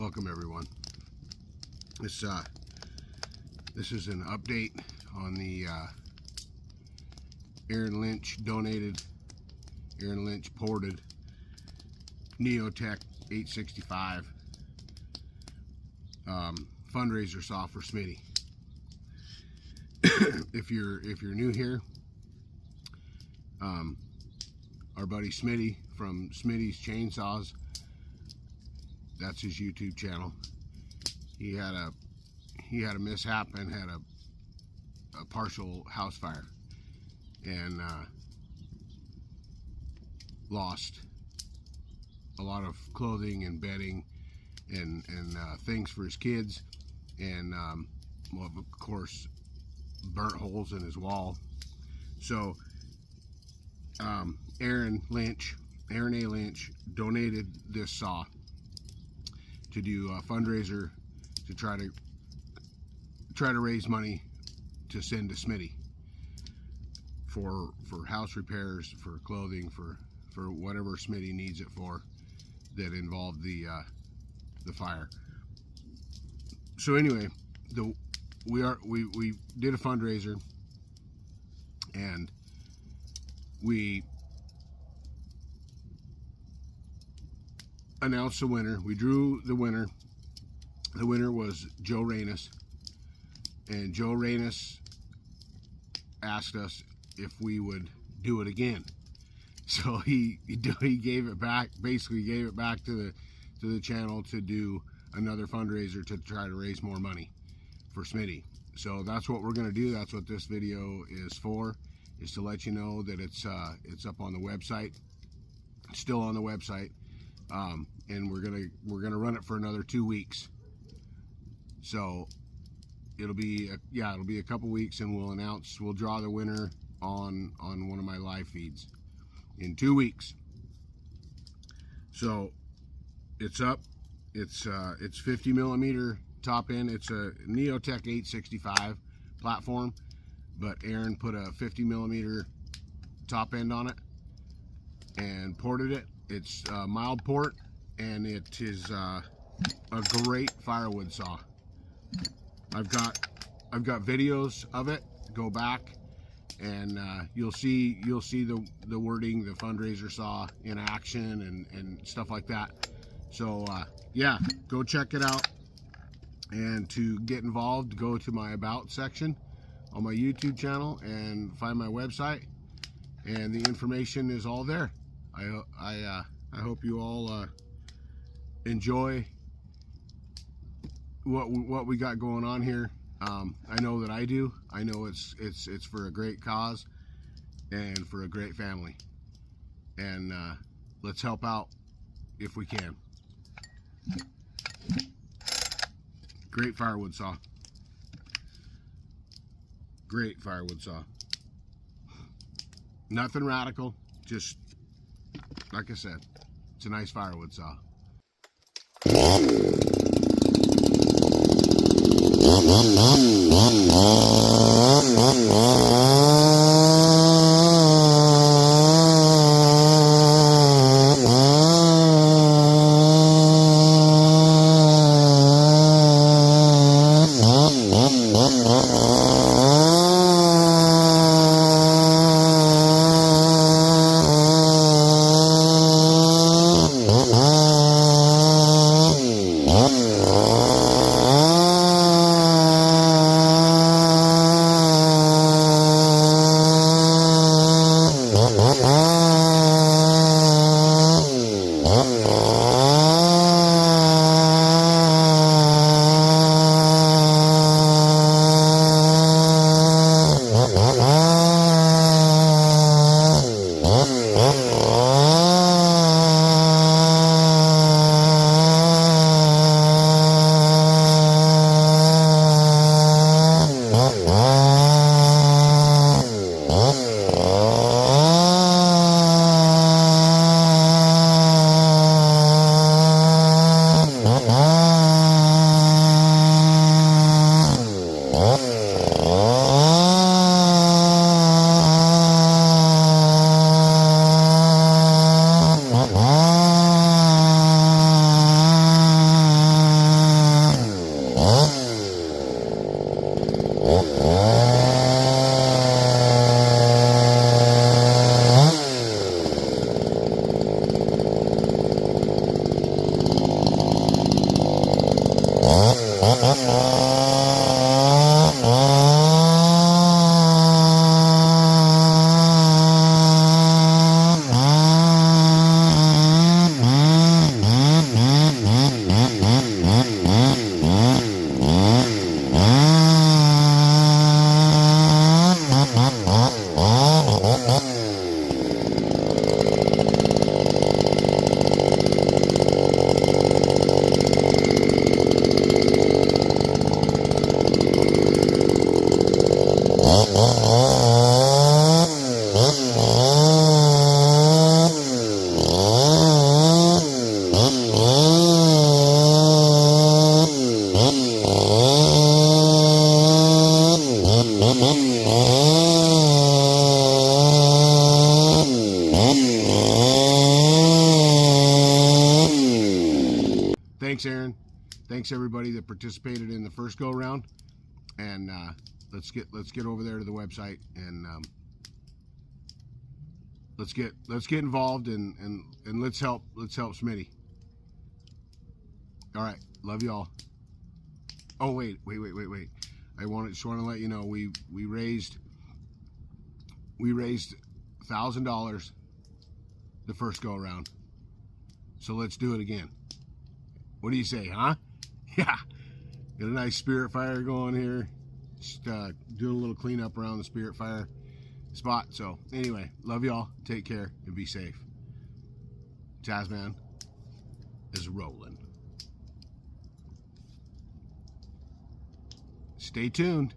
Welcome everyone. This is an update on the Aaron Lynch ported Neotech 865 fundraiser saw for Smitty. if you're new here, our buddy Smitty from Smitty's Chainsaws, that's his YouTube channel. He had a mishap and had a partial house fire and lost a lot of clothing and bedding and things for his kids, and well, of course burnt holes in his wall. So Aaron A. Lynch donated this saw to do a fundraiser to try to raise money to send to Smitty for house repairs, for clothing, for whatever Smitty needs it for that involved the fire. So anyway, we did a fundraiser and we announced the winner. We drew the winner. The winner was Joe Rainis, and Joe Rainis asked us if we would do it again. So he gave it back, basically gave it back to the channel to do another fundraiser to try to raise more money for Smitty. So that's what we're going to do. That's what this video is for, is to let you know that it's up on the website. It's still on the website, and we're gonna run it for another 2 weeks. So it'll be a couple weeks, and we'll draw the winner on one of my live feeds in 2 weeks. So it's up. It's 50 millimeter top end. It's a Neotech 865 platform, but Aaron put a 50 millimeter top end on it and ported it. It's a mild port, and it is a great firewood saw. I've got videos of it. Go back and you'll see the wording, the fundraiser saw in action and stuff like that. So yeah, go check it out. And to get involved, go to my about section on my YouTube channel and find my website, and the information is all there. I hope you all enjoy what we got going on here. I know that I do. I know it's for a great cause and for a great family, and let's help out if we can. Great firewood saw. Great firewood saw. Nothing radical, just like I said, it's a nice firewood saw. Aaron. Thanks everybody that participated in the first go round. And let's get over there to the website and let's get involved and let's help Smitty. All right, love y'all. Oh wait. I just want to let you know we raised $1,000 the first go around. So let's do it again. What do you say, huh? Yeah. Got a nice spirit fire going here. Just doing a little cleanup around the spirit fire spot. So anyway, love y'all. Take care and be safe. TazMan is rolling. Stay tuned.